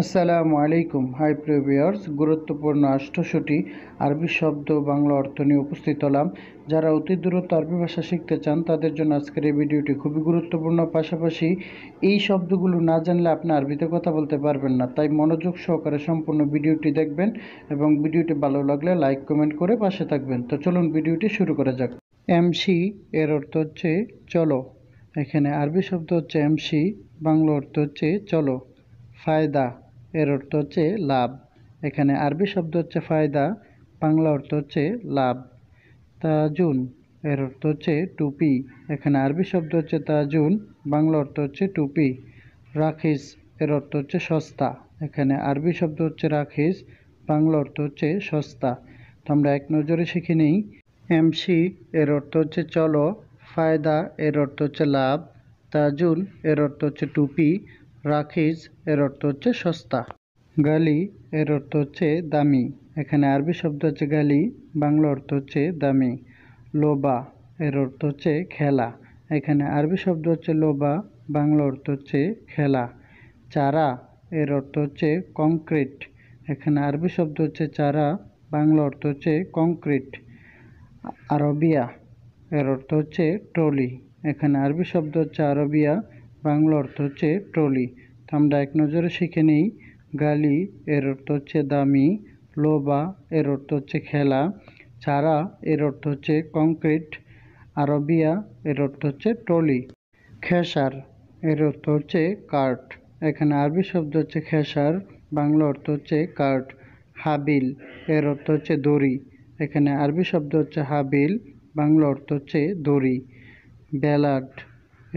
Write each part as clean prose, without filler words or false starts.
আসসালামু আলাইকুম। হাই প্রিভিয়ার্স, গুরুত্বপূর্ণ ৮৮টি আরবি শব্দ বাংলা অর্থ নিয়ে উপস্থিত হলাম। যারা অতি দ্রুত আরবি ভাষা শিখতে চান তাদের জন্য আজকের এই ভিডিওটি খুবই গুরুত্বপূর্ণ। পাশাপাশি এই শব্দগুলো না জানলে আপনি আরবিতে কথা বলতে পারবেন না, তাই মনোযোগ সহকারে সম্পূর্ণ ভিডিওটি দেখবেন এবং ভিডিওটি ভালো লাগলে লাইক কমেন্ট করে পাশে থাকবেন। তো চলুন ভিডিওটি শুরু করা যাক। এমসি এর অর্থ হচ্ছে চলো। এখানে আরবি শব্দ হচ্ছে এমসি, বাংলা অর্থ হচ্ছে চলো। ফায়দা এর অর্থ হচ্ছে লাভ। এখানে আরবি শব্দ হচ্ছে ফায়দা, বাংলা অর্থ হচ্ছে লাভ। তাজুন এর অর্থ হচ্ছে টুপি। এখানে আরবি শব্দ হচ্ছে তাজুন, বাংলা অর্থ হচ্ছে টুপি। রাখিস এর অর্থ হচ্ছে সস্তা। এখানে আরবি শব্দ হচ্ছে রাখিস, বাংলা অর্থ হচ্ছে সস্তা। তো আমরা এক নজরে শিখে নিই। এমসি এর অর্থ হচ্ছে চলো, ফায়দা এর অর্থ হচ্ছে লাভ, তাজুন এর অর্থ হচ্ছে টুপি, রাখিজ এর অর্থ হচ্ছে সস্তা। গালি এর অর্থ হচ্ছে দামি। এখানে আরবি শব্দ হচ্ছে গালি, বাংলা অর্থ হচ্ছে দামি। লোবা এর অর্থ হচ্ছে খেলা। এখানে আরবি শব্দ হচ্ছে লোবা, বাংলা অর্থ হচ্ছে খেলা। চারা এর অর্থ হচ্ছে কংক্রিট। এখানে আরবি শব্দ হচ্ছে চারা, বাংলা অর্থ হচ্ছে কংক্রিট। আরবিয়া এর অর্থ হচ্ছে ট্রলি। এখানে আরবি শব্দ হচ্ছে আরবিয়া, বাংলা অর্থ হচ্ছে ট্রলি। তো আমরা এক নজরে শিখে নিই। গালি এর অর্থ হচ্ছে দামি, লোবা এর অর্থ হচ্ছে খেলা, চারা এর অর্থ হচ্ছে কংক্রিট, আরবিয়া এর অর্থ হচ্ছে ট্রলি। খেসার এর অর্থ হচ্ছে কার্ট। এখানে আরবি শব্দ হচ্ছে খেসার, বাংলা অর্থ হচ্ছে কার্ট। হাবিল এর অর্থ হচ্ছে দড়ি। এখানে আরবি শব্দ হচ্ছে হাবিল, বাংলা অর্থ হচ্ছে দড়ি। ব্যালাড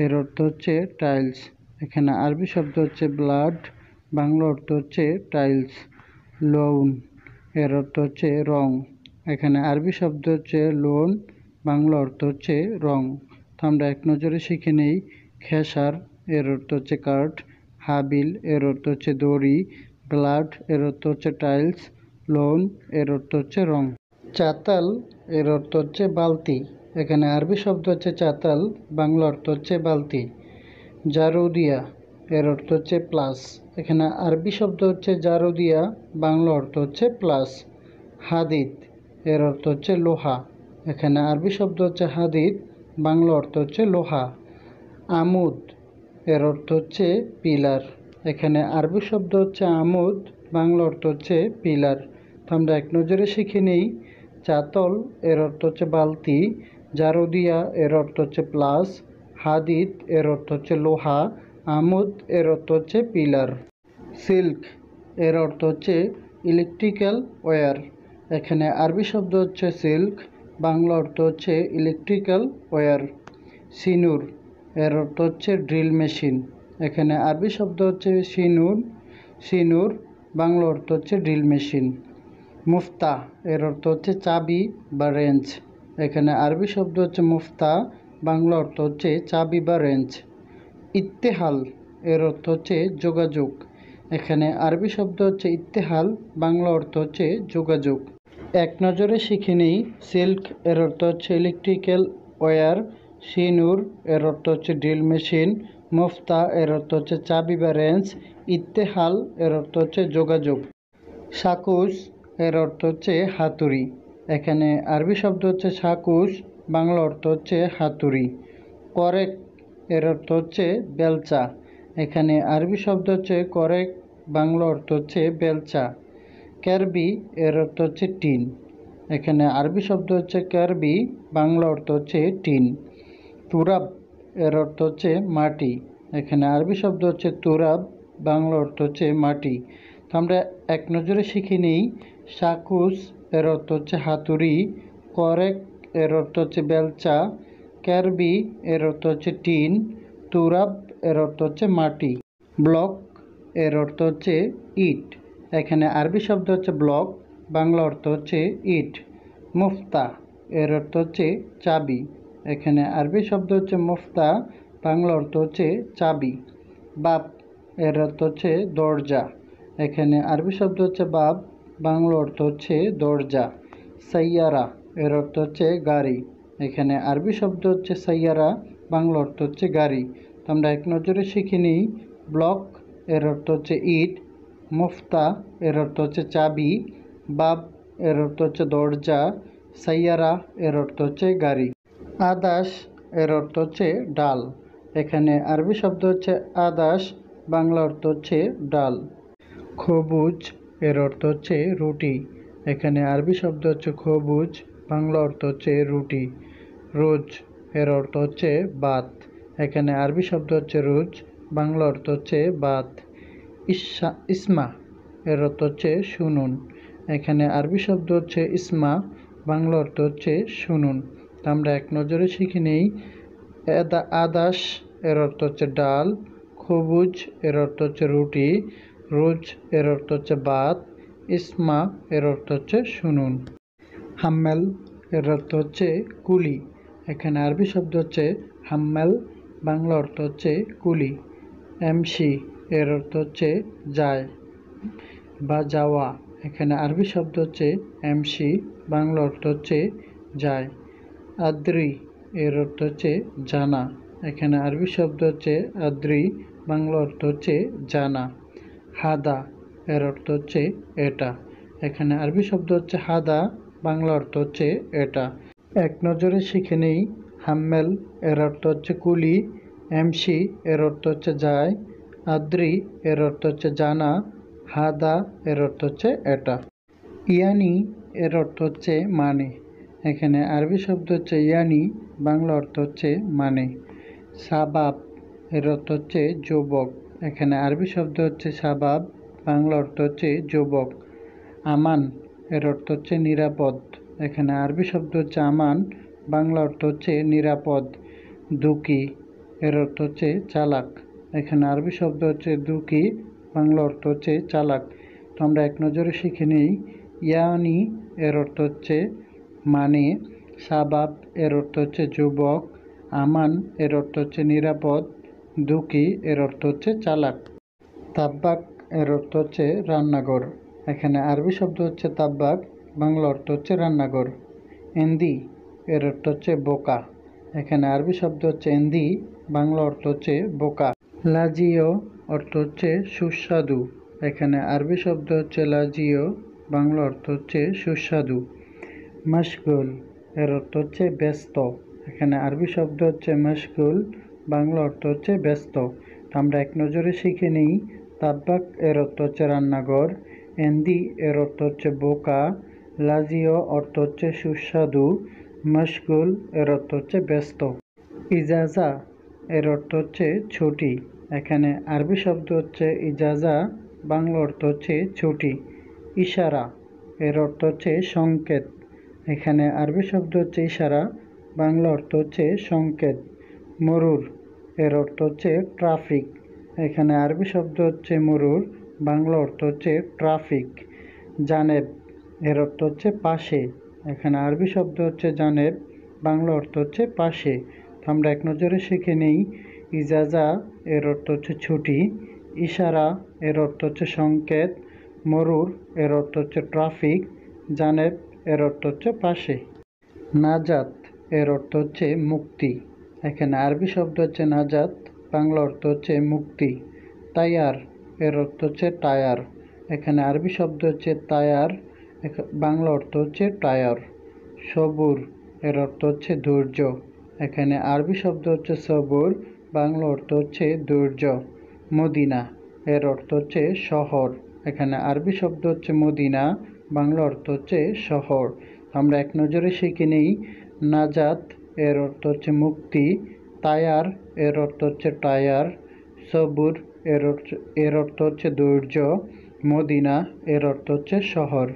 এর অর্থ হচ্ছে টাইলস। এখানে আরবি শব্দ হচ্ছে ব্লাড, বাংলা অর্থ হচ্ছে টাইলস। লোন এর অর্থ হচ্ছে রং। এখানে আরবি শব্দ হচ্ছে লোন, বাংলা অর্থ হচ্ছে রং। তো আমরা এক নজরে শিখে নেই। খেসার এর অর্থ হচ্ছে কাঠ, হাবিল এর অর্থ হচ্ছে দড়ি, ব্লাড এর অর্থ হচ্ছে টাইলস, লোন এর অর্থ হচ্ছে রং। চাতাল এর অর্থ হচ্ছে বালতি। এখানে আরবি শব্দ হচ্ছে চাতাল, বাংলা অর্থ হচ্ছে বালতি। জারুদিয়া এর অর্থ হচ্ছে প্লাস। এখানে আরবি শব্দ হচ্ছে জারুদিয়া, বাংলা অর্থ হচ্ছে প্লাস। হাদিদ এর অর্থ হচ্ছে লোহা। এখানে আরবি শব্দ হচ্ছে হাদিদ, বাংলা অর্থ হচ্ছে লোহা। আমুদ এর অর্থ হচ্ছে পিলার। এখানে আরবি শব্দ হচ্ছে আমুদ, বাংলা অর্থ হচ্ছে পিলার। তো আমরা এক নজরে শিখে নিই। চাতল এর অর্থ হচ্ছে বালতি, জারুদিয়া এর অর্থ হচ্ছে প্লাস, হাদিদ এর অর্থ হচ্ছে লোহা, আমুদ এর অর্থ হচ্ছে পিলার। সিল্ক এর অর্থ হচ্ছে ইলেকট্রিক্যাল ওয়্যার। এখানে আরবি শব্দ হচ্ছে সিল্ক, বাংলা অর্থ হচ্ছে ইলেকট্রিক্যাল ওয়্যার। সিনুর এর অর্থ হচ্ছে ড্রিল মেশিন। এখানে আরবি শব্দ হচ্ছে সিনুর, বাংলা অর্থ হচ্ছে ড্রিল মেশিন। মুফতা এর অর্থ হচ্ছে চাবি বা রেঞ্জ। এখানে আরবি শব্দ হচ্ছে মুফতা, বাংলা অর্থ হচ্ছে চাবি বা রেঞ্জ। ইত্তেহাল এর অর্থ হচ্ছে যোগাযোগ। এখানে আরবি শব্দ হচ্ছে ইত্তেহাল, বাংলা অর্থ হচ্ছে যোগাযোগ। এক নজরে শিখে নিই। সিল্ক এর অর্থ হচ্ছে ইলেকট্রিক্যাল ওয়্যার, সিনুর এর অর্থ হচ্ছে ড্রিল মেশিন, মুফতা এর অর্থ হচ্ছে চাবি বা রেঞ্জ, ইত্তেহাল এর অর্থ হচ্ছে যোগাযোগ। সাকুশ এর অর্থ হচ্ছে হাতুড়ি। এখানে আরবি শব্দ হচ্ছে সাকুশ, বাংলা অর্থ হচ্ছে হাতুড়ি। করেক এর অর্থ হচ্ছে বেলচা। এখানে আরবি শব্দ হচ্ছে করেক, বাংলা অর্থ হচ্ছে বেলচা। ক্যারবি এর অর্থ হচ্ছে টিন। এখানে আরবি শব্দ হচ্ছে ক্যারবি, বাংলা অর্থ হচ্ছে টিন। তুরাব এর অর্থ হচ্ছে মাটি। এখানে আরবি শব্দ হচ্ছে তুরাব, বাংলা অর্থ হচ্ছে মাটি। তো আমরা এক নজরে শিখে নিই। সাকুস এর অর্থ হচ্ছে হাতুড়ি, করেক এর অর্থ হচ্ছে বেলচা, ক্যারবি এর অর্থ হচ্ছে টিন, তুরাব এর অর্থ হচ্ছে মাটি। ব্লক এর অর্থ হচ্ছে ইট। এখানে আরবি শব্দ হচ্ছে ব্লক, বাংলা অর্থ হচ্ছে ইট। মুফতা এর অর্থ হচ্ছে চাবি। এখানে আরবি শব্দ হচ্ছে মুফতা, বাংলা অর্থ হচ্ছে চাবি। বাব এর অর্থ হচ্ছে দরজা। এখানে আরবি শব্দ হচ্ছে বাব, বাংলা অর্থ হচ্ছে দরজা। সাইয়ারা এর অর্থ হচ্ছে গাড়ি। এখানে আরবি শব্দ হচ্ছে সাইয়ারা, বাংলা অর্থ হচ্ছে গাড়ি। তো আমরা এক নজরে শিখে নিই। ব্লক এর অর্থ হচ্ছে ইট, মুফতা এর অর্থ হচ্ছে চাবি, বাব এর অর্থ হচ্ছে দরজা, সাইয়ারা এর অর্থ হচ্ছে গাড়ি। আদাস এর অর্থ হচ্ছে ডাল। এখানে আরবি শব্দ হচ্ছে আদাস, বাংলা অর্থ হচ্ছে ডাল। খবুজ এর অর্থ হচ্ছে রুটি। এখানে আরবি শব্দ হচ্ছে খবুজ, বাংলা অর্থ হচ্ছে রুটি। রোজ এর অর্থ হচ্ছে ভাত। এখানে আরবি শব্দ হচ্ছে রোজ, বাংলা অর্থ হচ্ছে ভাত। ইসমা এর অর্থ হচ্ছে শুনুন। এখানে আরবি শব্দ হচ্ছে ইসমা, বাংলা অর্থ হচ্ছে শুনুন। আমরা এক নজরে শিখে নেই। আদাস এর অর্থ হচ্ছে ডাল, খবুজ এর অর্থ হচ্ছে রুটি, রোজ এর অর্থ হচ্ছে ভাত, ইসমা এর অর্থ হচ্ছে শুনুন। হাম্মেল এর অর্থ হচ্ছে কুলি। এখানে আরবি শব্দ হচ্ছে হাম্মেল, বাংলা অর্থ হচ্ছে কুলি। এমসি এর অর্থ হচ্ছে যায় বা যাওয়া। এখানে আরবি শব্দ হচ্ছে এমসি, বাংলা অর্থ হচ্ছে যায়। আদ্রি এর অর্থ হচ্ছে জানা। এখানে আরবি শব্দ হচ্ছে আদ্রি, বাংলা অর্থ হচ্ছে জানা। হাদা এর অর্থ হচ্ছে এটা। এখানে আরবি শব্দ হচ্ছে হাদা, বাংলা অর্থ হচ্ছে এটা। এক নজরে শিখে নেই। হাম্মেল এর অর্থ হচ্ছে কুলি, এমসি এর অর্থ হচ্ছে যায়, আদ্রি এর অর্থ হচ্ছে জানা, হাদা এর অর্থ হচ্ছে এটা। ইয়ানি এর অর্থ হচ্ছে মানে। এখানে আরবি শব্দ হচ্ছে ইয়ানি, বাংলা অর্থ হচ্ছে মানে। সাবাব এর অর্থ হচ্ছে যুবক। এখানে আরবি শব্দ হচ্ছে সাবাব, বাংলা অর্থ হচ্ছে যুবক। আমান এর অর্থ হচ্ছে নিরাপদ। এখানে আরবি শব্দ হচ্ছে আমান, বাংলা অর্থ হচ্ছে নিরাপদ। দুকি এর অর্থ হচ্ছে চালাক। এখানে আরবি শব্দ হচ্ছে দুকি, বাংলা অর্থ হচ্ছে চালাক। তো আমরা এক নজরে শিখে নিই। ইয়ানি এর অর্থ হচ্ছে মানে, সাবাব এর অর্থ হচ্ছে যুবক, আমান এর অর্থ হচ্ছে নিরাপদ, দুকি এর অর্থ হচ্ছে চালাক। তাব্বাক এর অর্থ হচ্ছে রান্নাঘর। এখানে আরবি শব্দ হচ্ছে তাব্বাক, বাংলা অর্থ হচ্ছে রান্নাঘর। এন্দি এর অর্থ হচ্ছে বোকা। এখানে আরবি শব্দ হচ্ছে এন্দি, বাংলা অর্থ হচ্ছে বোকা। লাজিও অর্থ হচ্ছে সুস্বাদু। এখানে আরবি শব্দ হচ্ছে লাজিও, বাংলা অর্থ হচ্ছে সুস্বাদু। মশগুল এর অর্থ হচ্ছে ব্যস্ত। এখানে আরবি শব্দ হচ্ছে মশগুল, বাংলা অর্থ হচ্ছে ব্যস্ত। আমরা এক নজরে শিখে নিই। তাব্বাক এর অর্থ হচ্ছে রান্নাঘর, এন্দি এর অর্থ হচ্ছে বোকা, লাজিও অর্থ হচ্ছে সুস্বাদু, মশগুল এর অর্থ হচ্ছে ব্যস্ত। ইজাজা এর অর্থ হচ্ছে ছুটি। এখানে আরবি শব্দ হচ্ছে ইজাজা, বাংলা অর্থ হচ্ছে ছুটি। ইশারা এর অর্থ হচ্ছে সংকেত। এখানে আরবি শব্দ হচ্ছে ইশারা, বাংলা অর্থ হচ্ছে সংকেত। মরুর এর অর্থ হচ্ছে ট্রাফিক। এখানে আরবি শব্দ হচ্ছে মরুর, বাংলা অর্থ হচ্ছে ট্রাফিক। জানেব এর অর্থ হচ্ছে পাশে। এখানে আরবি শব্দ হচ্ছে জানেব, বাংলা অর্থ হচ্ছে পাশে। আমরা এক নজরে শিখে নেই। ইজাজা এর অর্থ হচ্ছে ছুটি, ইশারা এর অর্থ হচ্ছে সংকেত, মরুর এর অর্থ হচ্ছে ট্রাফিক, জানেব এর অর্থ হচ্ছে পাশে। নাজাত এর অর্থ হচ্ছে মুক্তি। এখানে আরবি শব্দ হচ্ছে নাজাত, বাংলা অর্থ হচ্ছে মুক্তি। তায়ার এর অর্থ হচ্ছে টায়ার। এখানে আরবি শব্দ হচ্ছে তায়ার, বাংলা অর্থ হচ্ছে টায়ার। সবুর এর অর্থ হচ্ছে ধৈর্য। এখানে আরবি শব্দ হচ্ছে সবুর, বাংলা অর্থ হচ্ছে ধৈর্য। মদিনা এর অর্থ হচ্ছে শহর। এখানে আরবি শব্দ হচ্ছে মদিনা, বাংলা অর্থ হচ্ছে শহর। আমরা এক নজরে শিখে নিই। নাজাত এর অর্থ হচ্ছে মুক্তি, তায়ার এর অর্থ হচ্ছে টায়ার, সবুর এর অর্থ হচ্ছে ধৈর্য, মদিনা এর অর্থ হচ্ছে শহর।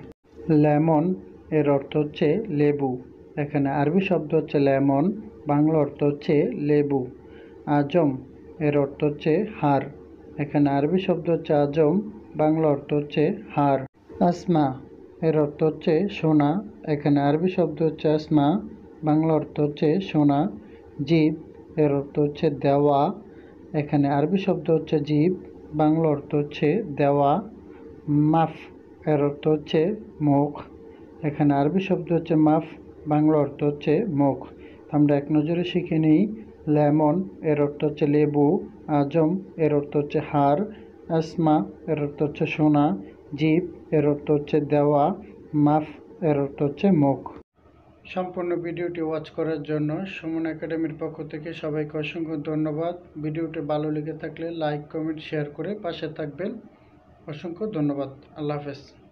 লেমন এর অর্থ হচ্ছে লেবু। এখানে আরবি শব্দ হচ্ছে লেমন, বাংলা অর্থ হচ্ছে লেবু। আজম এর অর্থ হচ্ছে হার। এখানে আরবি শব্দ হচ্ছে আজম, বাংলা অর্থ হচ্ছে হার। আসমা এর অর্থ হচ্ছে সোনা। এখানে আরবি শব্দ হচ্ছে আসমা, বাংলা অর্থ হচ্ছে সোনা। জীব এর অর্থ হচ্ছে দেওয়া। এখানে আরবি শব্দ হচ্ছে জীব, বাংলা অর্থ হচ্ছে দেওয়া। মাফ এর অর্থ হচ্ছে মুখ। এখানে আরবি শব্দ হচ্ছে মাফ, বাংলা অর্থ হচ্ছে মুখ। আমরা এক নজরে শিখে নিই। লেমন এর অর্থ হচ্ছে লেবু, আজম এর অর্থ হচ্ছে হার, আসমা এর অর্থ হচ্ছে শোনা, জিব এর অর্থ হচ্ছে দেওয়া, মাফ এর অর্থ হচ্ছে মুখ। সম্পূর্ণ ভিডিওটি ওয়াচ করার জন্য সুমন একাডেমির পক্ষ থেকে সবাইকে অসংখ্য ধন্যবাদ। ভিডিওটি ভালো লেগে থাকলে লাইক, কমেন্ট, শেয়ার করে পাশে থাকবেন। অসংখ্য ধন্যবাদ। আল্লাহ হাফেজ।